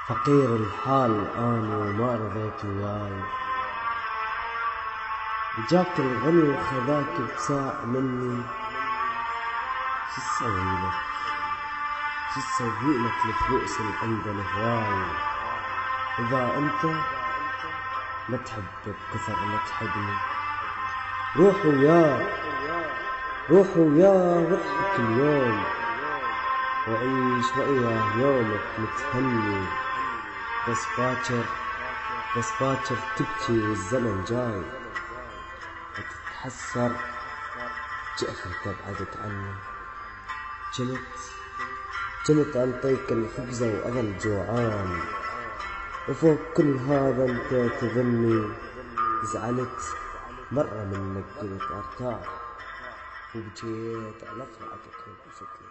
فقير الحال أنا وما رضيت وياي، وجاك الغني وخذاك بساع مني. شو تسويلك شو تسويلك الفلوس اللي عندنا هواي؟ إذا أنت ما تحب بكثر ما تحبني، روح وياه روح وياه واضحك اليوم، وعيش وياه يومك متهني. بس باكر تبكي والزمن جاي، وتتحسر جأتك بعدت عني. كنت أنطيك الخبزة وأظل جوعان، وفوق كل هذا أنت تظني. زعلت مرة منك قلت أرتاح، وبجيت على فرعتك وبشكل